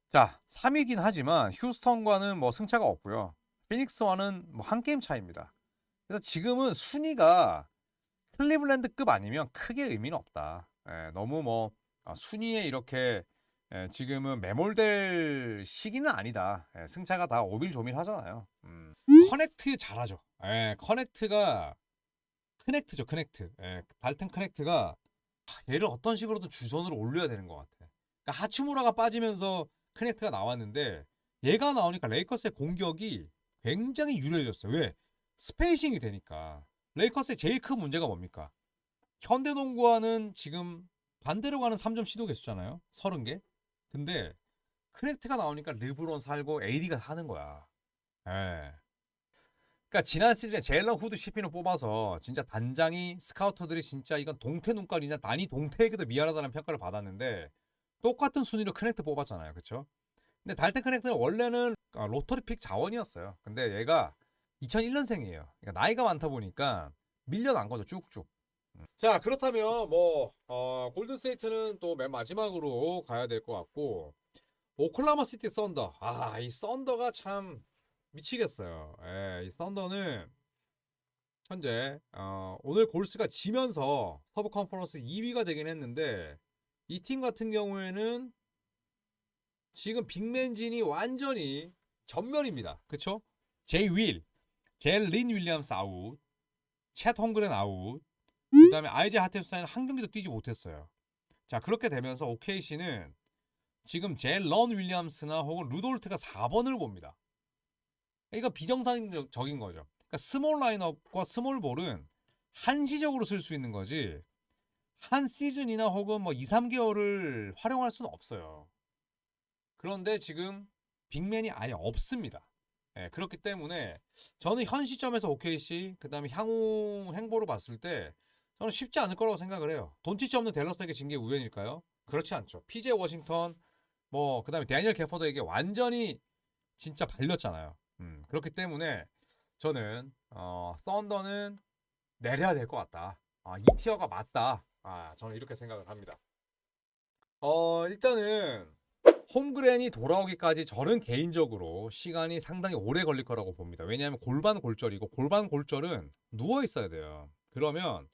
자, 3위긴 하지만 휴스턴과는 뭐 승차가 없고요. 피닉스와는 뭐 한 게임 차이입니다. 그래서 지금은 순위가 클리블랜드급 아니면 크게 의미는 없다. 너무 뭐 순위에 이렇게 지금은 매몰될 시기는 아니다. 승차가 다 오밀조밀 하잖아요. 커넥트 잘하죠. 커넥트가 커넥트죠, 커넥트. 달튼 커넥트가 얘를 어떤 식으로든 주전으로 올려야 되는 것 같아. 그러니까 하츠무라가 빠지면서 커넥트가 나왔는데 얘가 나오니까 레이커스의 공격이 굉장히 유리해졌어요. 왜? 스페이싱이 되니까. 레이커스의 제일 큰 문제가 뭡니까? 현대농구와는 지금 반대로 가는 3점 시도 개수잖아요. 30개. 근데 커넥트가 나오니까 르브론 살고 AD가 사는 거야. 예. 그러니까 지난 시즌에 제일런 후드 CP를 뽑아서 진짜 단장이 스카우터들이 진짜 이건 동태 눈깔이냐 난이 동태에게도 미안하다는 평가를 받았는데 똑같은 순위로 커넥트 뽑았잖아요. 그쵸? 근데 달튼 커넥트는 원래는 로터리 픽 자원이었어요. 근데 얘가 2001년생이에요. 그러니까 나이가 많다 보니까 밀려난 거죠. 쭉쭉. 자, 그렇다면 뭐 골든스테이트는 또 맨 마지막으로 가야 될 것 같고 오클라호마 시티 썬더. 이 썬더가 참 미치겠어요. 이 썬더는 현재 오늘 골스가 지면서 서부 컨퍼런스 2위가 되긴 했는데 이 팀 같은 경우에는 지금 빅맨진이 완전히 전멸입니다. 그쵸? 제이 윌, 젤린 윌리엄스 아웃, 챗 홈그렌 아웃, 그 다음에 아이제 하테스타인은 한 경기도 뛰지 못했어요. 자, 그렇게 되면서 OKC는 지금 젤런 윌리엄스나 혹은 루돌트가 4번을 봅니다. 이거 비정상적인 거죠. 그러니까 스몰 라인업과 스몰 볼은 한시적으로 쓸 수 있는 거지 한 시즌이나 혹은 뭐 2, 3개월을 활용할 수는 없어요. 그런데 지금 빅맨이 아예 없습니다. 그렇기 때문에 저는 현 시점에서 OKC 그다음에 향후 행보로 봤을 때 저는 쉽지 않을 거라고 생각을 해요. 돈치치 없는 댈러스에게 진 게 우연일까요? 그렇지 않죠. PJ 워싱턴 뭐 그다음에 데니얼 개퍼드에게 완전히 진짜 발렸잖아요. 그렇기 때문에 저는 썬더는 내려야 될 것 같다. 이 티어가 맞다. 저는 이렇게 생각을 합니다. 일단은 홈그랜이 돌아오기까지 저는 개인적으로 시간이 상당히 오래 걸릴 거라고 봅니다. 왜냐하면 골반 골절이고 골반 골절은 누워 있어야 돼요. 그러면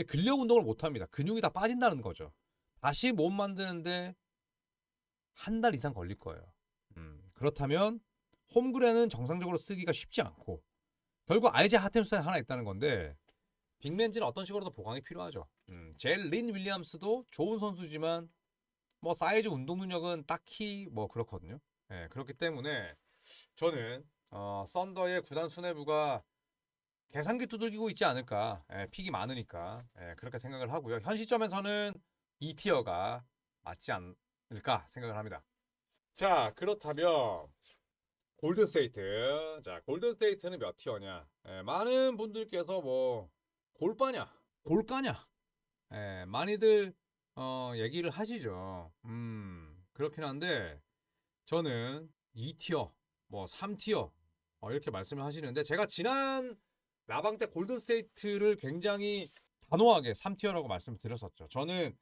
근력 운동을 못 합니다. 근육이 다 빠진다는 거죠. 다시 몸 만드는데 한 달 이상 걸릴 거예요. 그렇다면 홈그랜은 정상적으로 쓰기가 쉽지 않고 결국 아이제 하텐수에 하나 있다는 건데 빅맨지는 어떤 식으로도 보강이 필요하죠. 젤린 윌리엄스도 좋은 선수지만 뭐 사이즈 운동 능력은 딱히 뭐 그렇거든요. 예, 그렇기 때문에 저는 썬더의 구단 수뇌부가 계산기 두들기고 있지 않을까. 예, 픽이 많으니까. 예, 그렇게 생각을 하고요. 현 시점에서는 2티어가 맞지 않을까 생각을 합니다. 자, 그렇다면 골든스테이트. 자, 골든스테이트는 몇 티어냐? 예, 많은 분들께서 뭐 골빠냐, 골까냐, 예, 많이들 얘기를 하시죠. 그렇긴 한데 저는 2티어, 뭐 3티어 이렇게 말씀을 하시는데 제가 지난 라방 때 골든스테이트를 굉장히 단호하게 3티어라고 말씀을 드렸었죠. 저는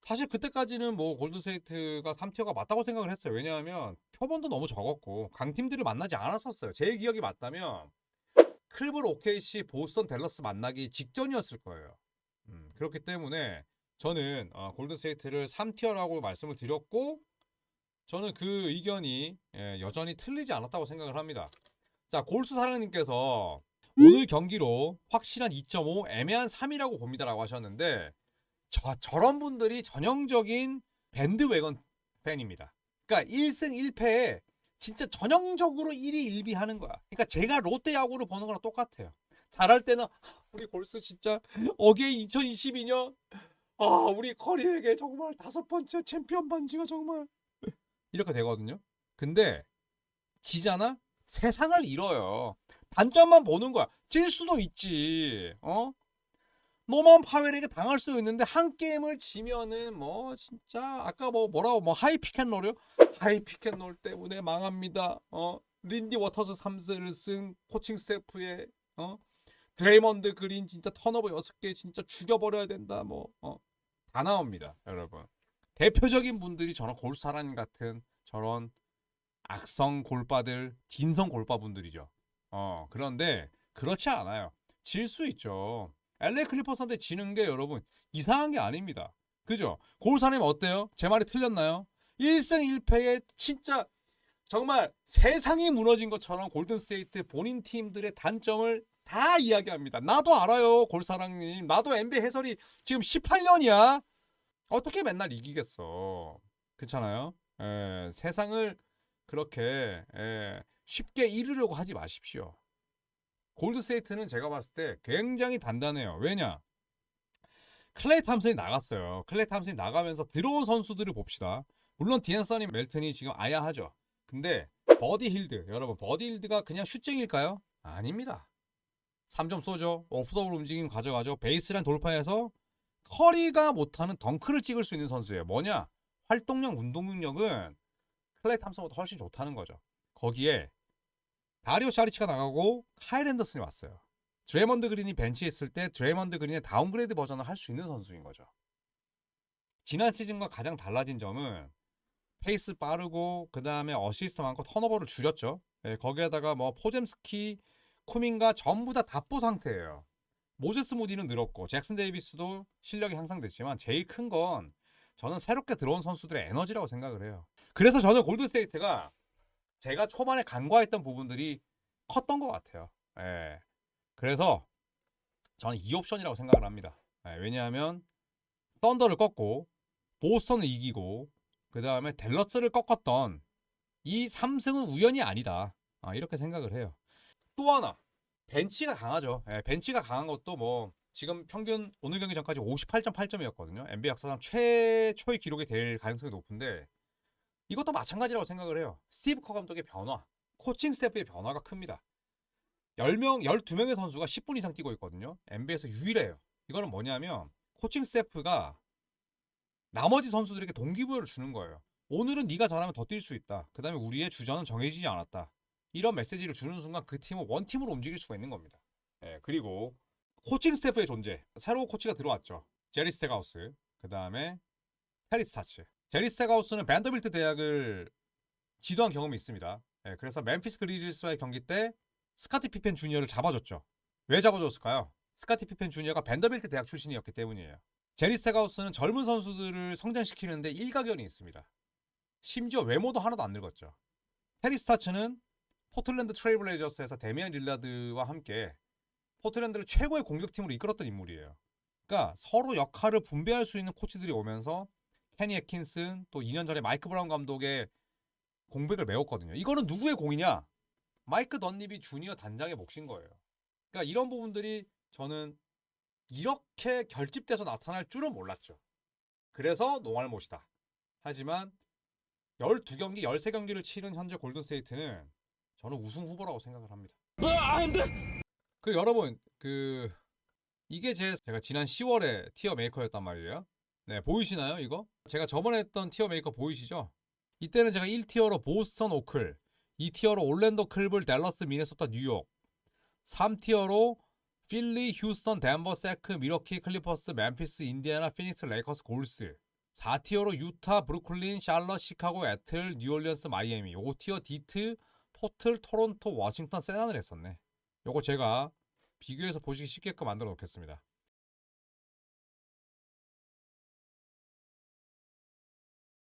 사실 그때까지는 뭐 골든스테이트가 3티어가 맞다고 생각을 했어요. 왜냐하면 표본도 너무 적었고 강팀들을 만나지 않았었어요. 제 기억이 맞다면 클리브랜드 OKC, 보스턴 댈러스 만나기 직전이었을 거예요. 그렇기 때문에 저는 골든스테이트를 3티어라고 말씀을 드렸고 저는 그 의견이 여전히 틀리지 않았다고 생각을 합니다. 자, 골수 사랑님께서 오늘 경기로 확실한 2.5, 애매한 3이라고 봅니다라고 하셨는데 저런 분들이 전형적인 밴드웨건 팬입니다. 그러니까 1승 1패에 진짜 전형적으로 1위 1비 하는 거야. 그러니까 제가 롯데 야구를 보는 거랑 똑같아요. 잘할 때는 우리 골스 진짜 어게인 2022년 우리 커리에게 정말 5번째 챔피언 반지가 정말 이렇게 되거든요. 근데 지잖아? 세상을 잃어요. 단점만 보는 거야. 질 수도 있지. 노만 파웰에게 당할 수도 있는데 한 게임을 지면은 뭐 진짜 아까 뭐라고 하이 피켓롤이요? 하이 피켓롤 때문에 망합니다. 린디 워터스 3세를 쓴 코칭 스태프의 드레이먼드 그린 진짜 턴오버 6개 진짜 죽여버려야 된다. 다 나옵니다, 여러분. 대표적인 분들이 저런 골사란 같은 저런 악성 골빠들, 진성 골빠분들이죠. 그런데 그렇지 않아요. 질 수 있죠. LA 클리퍼스한테 지는 게 여러분 이상한 게 아닙니다. 그죠? 골사님 어때요? 제 말이 틀렸나요? 1승 1패에 진짜 정말 세상이 무너진 것처럼 골든스테이트 본인 팀들의 단점을 다 이야기합니다. 나도 알아요, 골사랑님. 나도 NBA 해설이 지금 18년이야. 어떻게 맨날 이기겠어. 그렇잖아요? 세상을 그렇게 쉽게 이르려고 하지 마십시오. 골드스테이트는 제가 봤을 때 굉장히 단단해요. 왜냐? 클레이 탐슨이 나갔어요. 클레이 탐슨이 나가면서 들어온 선수들을 봅시다. 물론 디앤서니 멜튼이 지금 아야하죠. 근데 버디 힐드, 여러분 버디 힐드가 그냥 슛쟁일까요? 아닙니다. 3점 쏘죠. 오프더블 움직임 가져가죠. 베이스라인 돌파해서 커리가 못하는 덩크를 찍을 수 있는 선수예요. 뭐냐? 활동량, 운동 능력은 클레이 탐슨보다 훨씬 좋다는 거죠. 거기에 다리오 샤리치가 나가고 카일 앤더슨이 왔어요. 드레이먼드 그린이 벤치에 있을 때 드레이먼드 그린의 다운그레이드 버전을 할 수 있는 선수인 거죠. 지난 시즌과 가장 달라진 점은 페이스 빠르고 그 다음에 어시스트 많고 턴오버를 줄였죠. 거기에다가 포젬스키, 쿠민가 전부 다 답보 상태예요. 모제스 무디는 늘었고 잭슨 데이비스도 실력이 향상됐지만 제일 큰 건 저는 새롭게 들어온 선수들의 에너지라고 생각을 해요. 그래서 저는 골든스테이트가 제가 초반에 간과했던 부분들이 컸던 것 같아요. 그래서 저는 2옵션이라고 생각을 합니다. 왜냐하면 썬더를 꺾고 보스턴을 이기고 그 다음에 댈러스를 꺾었던 이 3승은 우연이 아니다. 이렇게 생각을 해요. 또 하나 벤치가 강하죠. 벤치가 강한 것도 지금 평균 오늘 경기 전까지 58.8점이었거든요. NBA 역사상 최초의 기록이 될 가능성이 높은데 이것도 마찬가지라고 생각을 해요. 스티브 커 감독의 변화, 코칭 스태프의 변화가 큽니다. 10명, 12명의 선수가 10분 이상 뛰고 있거든요. NBA에서 유일해요. 이거는 뭐냐면 코칭 스태프가 나머지 선수들에게 동기부여를 주는 거예요. 오늘은 네가 잘하면 더 뛸 수 있다. 그 다음에 우리의 주전은 정해지지 않았다. 이런 메시지를 주는 순간 그 팀은 원팀으로 움직일 수가 있는 겁니다. 그리고 코칭 스태프의 존재. 새로운 코치가 들어왔죠. 제리 스택하우스. 그 다음에 테리 스타츠. 제리 스택하우스는 밴더빌트 대학을 지도한 경험이 있습니다. 그래서 멤피스 그리즐스와의 경기 때 스카티 피펜 주니어를 잡아줬죠. 왜 잡아줬을까요? 스카티 피펜 주니어가 밴더빌트 대학 출신이었기 때문이에요. 제리 스택하우스는 젊은 선수들을 성장시키는데 일가견이 있습니다. 심지어 외모도 하나도 안 늙었죠. 테리 스타츠는 포틀랜드 트레일 블레이저스에서 데미안 릴라드와 함께 포틀랜드를 최고의 공격팀으로 이끌었던 인물이에요. 그러니까 서로 역할을 분배할 수 있는 코치들이 오면서 케니 애킨슨 또 2년 전에 마이크 브라운 감독의 공백을 메웠거든요. 이거는 누구의 공이냐? 마이크 던니비 주니어 단장의 몫인 거예요. 그러니까 이런 부분들이 저는 이렇게 결집돼서 나타날 줄은 몰랐죠. 그래서 농알못이다. 하지만 12경기, 13경기를 치른 현재 골든스테이트는 저는 우승 후보라고 생각을 합니다. 안 돼! 여러분, 이게 제가 지난 10월에 티어 메이커였단 말이에요. 네, 보이시나요, 이거? 제가 저번에 했던 티어 메이커 보이시죠? 이때는 제가 1티어로 보스턴 오클, 2티어로 올랜도 클블, 댈러스, 미네소타, 뉴욕, 3티어로 필리, 휴스턴, 덴버, 세크, 미러키, 클리퍼스, 멤피스, 인디애나, 피닉스, 레이커스, 골스, 4티어로 유타, 브루클린, 샬럿, 시카고, 애틀, 뉴올리언스, 마이애미, 5티어 디트, 포틀, 토론토, 워싱턴, 세난을 했었네. 요거 제가 비교해서 보시기 쉽게끔 만들어 놓겠습니다.